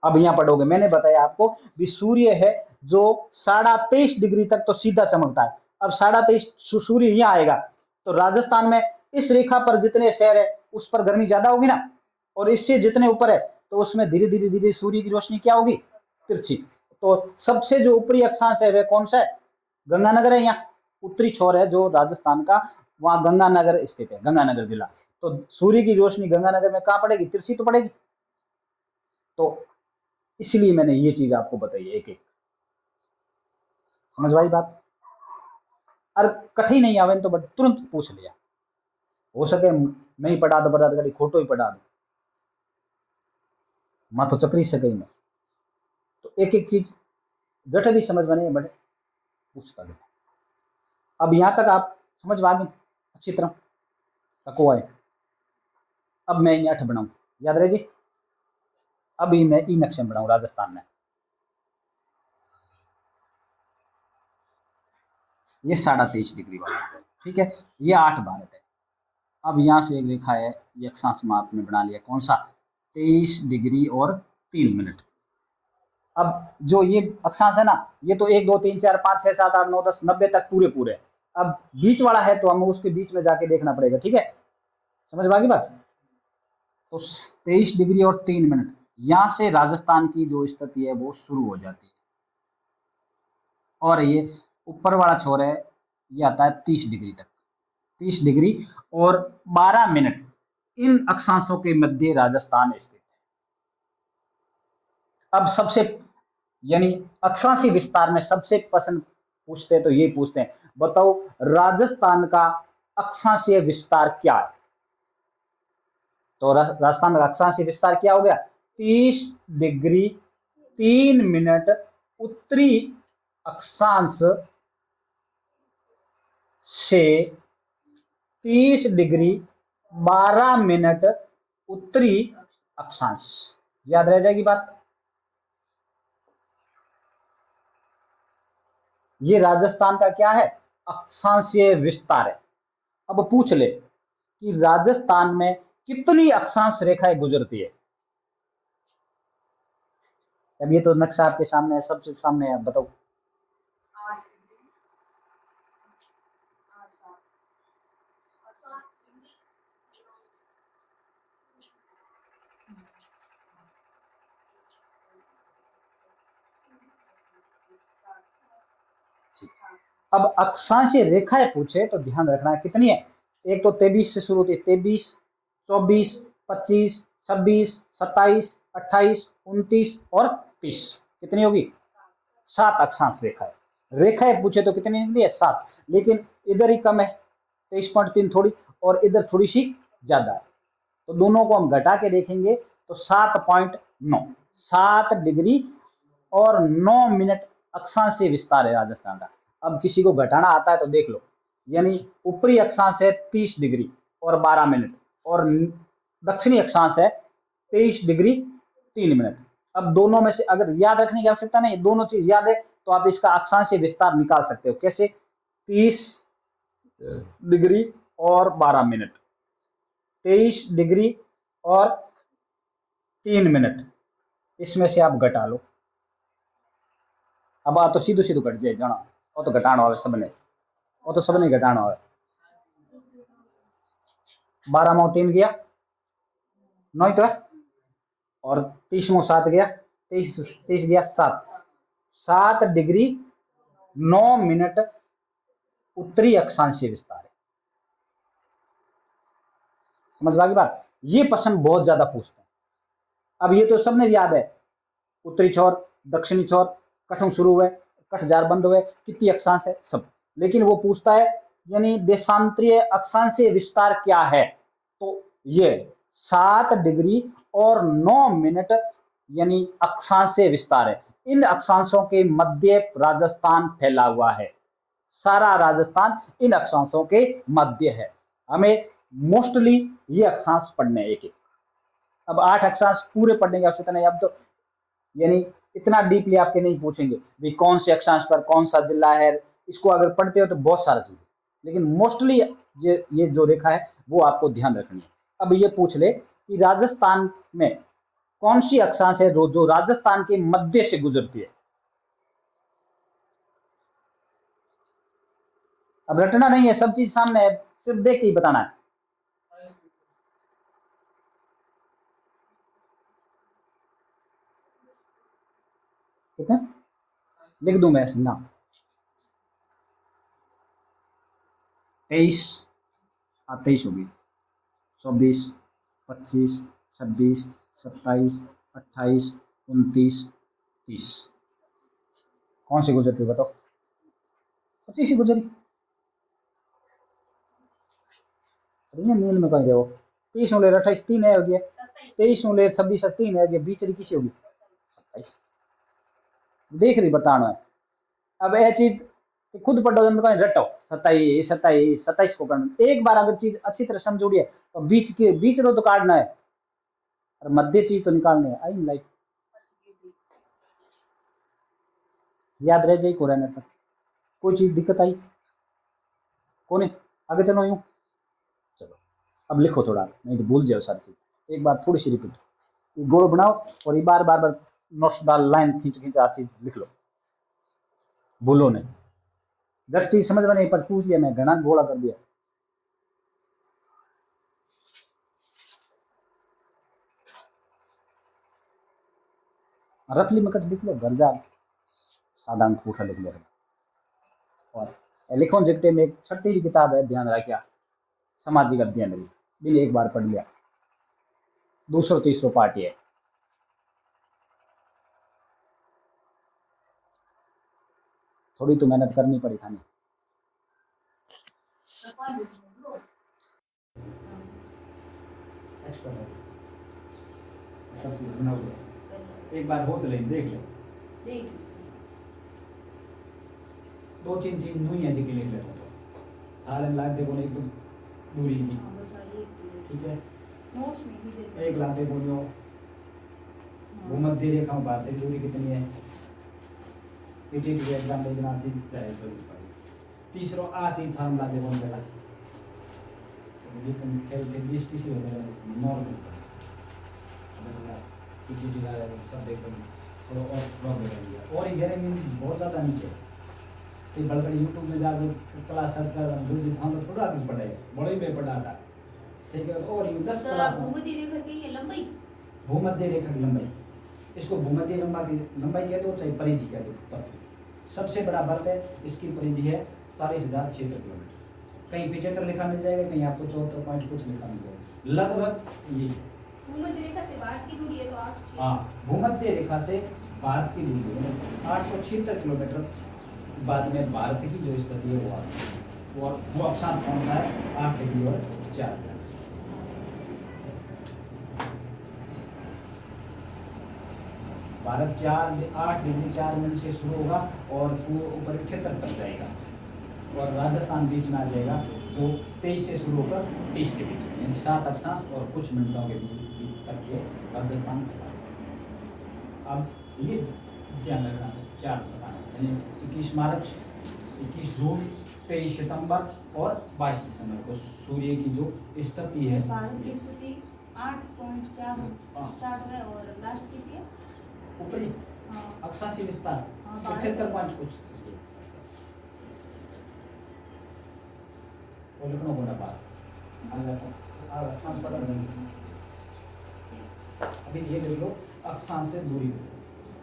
अब यहां पढ़ोगे, मैंने बताया आपको भी सूर्य है जो 23.5 डिग्री तक तो सीधा चमकता है। अब 23.5 सूर्य यहां आएगा तो राजस्थान में इस रेखा पर जितने शहर है उस पर गर्मी ज्यादा होगी ना, और इससे जितने ऊपर है तो उसमें धीरे धीरे धीरे सूर्य की रोशनी क्या होगी, तिरछी। तो सबसे जो ऊपरी अक्षांश है वह कौन सा है, गंगानगर है। यहाँ उत्तरी छोर है जो राजस्थान का, वहां गंगानगर स्थित है, गंगानगर जिला। तो सूर्य की रोशनी गंगानगर में कहां पड़ेगी, तिरछी तो पड़ेगी। तो इसलिए मैंने ये चीज आपको बताई एक एक। समझ भाई बात। और कठिन नहीं आवे तो तुरंत पूछ लिया, हो सके नहीं पढ़ा तो बता कभी खोटो ही पढ़ा दो, मां तो चकरी सके मैं। तो एक एक चीज जटे भी समझ बने बड़े पूछता गया। अब यहां तक आप समझ में आ गए अच्छी तरह तको आए। अब मैं यहाँ बनाऊ, याद रहे जी। अभी मैं ई नक्शे बनाऊ राजस्थान में, ये 23.5 डिग्री वाला है, ठीक है, ये 8 भारत है। अब यहां से एक रेखा है, ये अक्षांश में आपने बना लिया कौन सा, 23 डिग्री और 3 मिनट। अब जो ये अक्षांश है ना, ये तो 1 2 3 4 5 6 7 8 9 10 90 तक पूरे पूरे। अब बीच वाला है तो हमें उसके बीच में जाके देखना पड़ेगा, ठीक है, समझ में आ गई बात। तो 23 डिग्री और 3 मिनट, यहां से राजस्थान की जो स्थिति है वो शुरू हो जाती है, और ये ऊपर वाला छोर है ये आता है 30 डिग्री तक, 30 डिग्री और 12 मिनट। इन अक्षांशों के मध्य राजस्थान स्थित है। अब सबसे यानी अक्षांशी विस्तार में सबसे पसंद पूछते हैं तो ये पूछते हैं, बताओ राजस्थान का अक्षांशीय विस्तार क्या है। तो राजस्थान का अक्षांशीय विस्तार क्या हो गया, 30 डिग्री 3 मिनट उत्तरी अक्षांश से 30 डिग्री 12 मिनट उत्तरी अक्षांश। याद रह जाएगी बात। ये राजस्थान का क्या है, अक्षांशीय विस्तार है। अब पूछ ले कि राजस्थान में कितनी अक्षांश रेखाएं गुजरती है। अब ये तो नक्शा आपके सामने है, सबसे सामने है, बताओ। अब अक्षांशीय रेखाएं पूछे तो ध्यान रखना है कितनी है। एक तो 23 से शुरू होती है, 23 24 25 26 27 28 29 और 30, कितनी होगी, 7 अक्षांश रेखाएं। रेखाएं पूछे तो कितनी होती है, 7, लेकिन इधर ही कम है 23.3 थोड़ी, और इधर थोड़ी सी ज्यादा है। तो दोनों को हम घटा के देखेंगे तो 7.9, 7 डिग्री और 9 मिनट अक्षांशीय विस्तार है राजस्थान का। अब किसी को घटाना आता है तो देख लो, यानी ऊपरी अक्षांश है 30 डिग्री और 12 मिनट, और दक्षिणी अक्षांश है 23 डिग्री 3 मिनट। अब दोनों में से अगर याद रखने की आवश्यकता नहीं, दोनों चीज याद है तो आप इसका अक्षांशीय विस्तार निकाल सकते हो। कैसे, 30 डिग्री और 12 मिनट, 23 डिग्री और 3 मिनट, इसमें से आप घटा लो। अब आ तो सीधो सीधो घट जाए जाना, वो तो घटाना हो सबने, वो तो सबने घटाना हो। 12 में 3 गया 9 तो है, और 30 में 7 गया 23, 23 गया 7, 7 डिग्री 9 मिनट उत्तरी अक्षांशीय विस्तार है। समझ में आ गई बात। ये प्रश्न बहुत ज्यादा पूछते हैं। अब ये तो सबने याद है, उत्तरी छोर दक्षिणी छोर कठों शुरू हुए कठ जार बंद हुए कितनी अक्षांश है सब, लेकिन वो पूछता है यानी देशांतरीय अक्षांशीय विस्तार क्या है, तो ये 7 डिग्री और 9 मिनट यानी अक्षांशीय विस्तार है। इन अक्षांशों के मध्य राजस्थान फैला हुआ है। सारा राजस्थान इन अक्षांशों के मध्य है। हमें मोस्टली ये अक्षांश पढ़ने एक एक। अब 8 अक्षांश पूरे पढ़ने की आवश्यकता नहीं। अब तो यानी इतना डीपली आपके नहीं पूछेंगे भी कौन से अक्षांश पर कौन सा जिला है। इसको अगर पढ़ते हो तो बहुत सारा चीज, लेकिन मोस्टली ये जो रेखा है वो आपको ध्यान रखनी है। अब ये पूछ ले कि राजस्थान में कौन सी अक्षांश है जो राजस्थान के मध्य से गुजरती है। अब रटना नहीं है, सब चीज सामने है, सिर्फ देख के ही बताना है। ठीक है, लिख दूं मैं नाम। 23, 23 होगी, 24, 25, 26, 27, 28, 29, 30। कौन सी गुजरती है बताओ। 25 ही गुजरी। अरे नींद में कहीं रहो। 30 ले 28 3 है हो गया। 23 ले 26 3 है गया, बीच किसी होगी 27। देख रही बताना है। अब यह चीज खुद पढ़ो तो कहीं रटो। 27 27 27 को करना। एक बार अगर चीज अच्छी तरह समझोड़ी है तो बीच रो तो काटना है और मध्य चीज तो निकालनी है। आई लाइक याद रह जाए को रहने तक। कोई चीज दिक्कत आई कौन है? आगे चलो यूं। चलो अब लिखो थोड़ा, नहीं तो भूल जाओ सारी चीज। एक बार थोड़ी सी रिपीट, ये गोल बनाओ और ये बार बार बार नोट्स डाल, लाइन खींच खींच आज चीज लिख लो, भूलो नहीं। जब चीज समझ में नहीं पर पूछ लिया मैं, घना गोला कर दिया। रफली मकट लिख लो, घर जा साधारण फूटा लिख लो। और लिखो जिक्टे में एक छठी की किताब है, ध्यान रखिया, सामाजिक अध्ययन भी एक बार पढ़ लिया। 230 पार्ट है। थोड़ी तो मेहनत करनी पड़ी था नहीं। सब चीज बना हुआ एक बार हो चले देख ले। दो तीन चीज नहीं है जिसके लिख लेता तो आलम लाख देखो नहीं तो दूरी की। ठीक है, एक लाख देखो जो भूमध्य रेखा भारत की दूरी कितनी है। एग्जाम देखना चीज चाहे तो तीसरो आ चीज फार्मूला देखो पहला तुम खेल के 20 टीसी हो गया नॉर्मल सब देखो थोड़ा और प्रॉब्लम और ये मीन बहुत ज़्यादा नीचे तो बड़कड़ी यूट्यूब में जाकर क्लास सर्च कर दूसरी था तो थोड़ा कुछ पढ़ाए बड़े में पढ़ा था। ठीक है, और 10 क्लास भूमध्य रेखा की लंबाई, भूमध्य रेखा की लंबाई, इसको भूमध्य लंबाई कहते हो चाहे परिधि कहते हो। पृथ्वी सबसे बड़ा वर्ग है, इसकी परिधि है 40,076 किलोमीटर। कहीं 75 लिखा मिल जाएगा, कहीं आपको 74 पॉइंट कुछ लिखा मिल जाएगा। लगभग ये भूमध्य रेखा से भारत की दूरी है तो 876। हाँ, भूमध्य रेखा से भारत की दूरी है 876 किलोमीटर। बाद में भारत की जो स्थिति है वो आती है, वो अक्षांश कौन सा है? 8 डिग्री और 4 मिनट। भारत 8 डिग्री 4 मिनट से शुरू होगा और ऊपर 78 तक जाएगा और राजस्थान बीच में आ जाएगा जो 23 से शुरू होकर 30 के बीच में, यानी 7 अक्षांश और कुछ मिनटों के बीच तक ये राजस्थान। अब ये ध्यान रखना 4 बताना, यानी 21 मार्च, 21 जून, 23 सितंबर और 22 दिसंबर को सूर्य की जो स्थिति है, भारत की स्थिति 8.4 स्टार्ट है और लास्ट कितनी है? ऊपरी अक्षांशीय विस्तार 78 पॉइंट कुछ और लिखना होगा बात अक्षांश पता नहीं। अभी ये देख लो अक्षांश से दूरी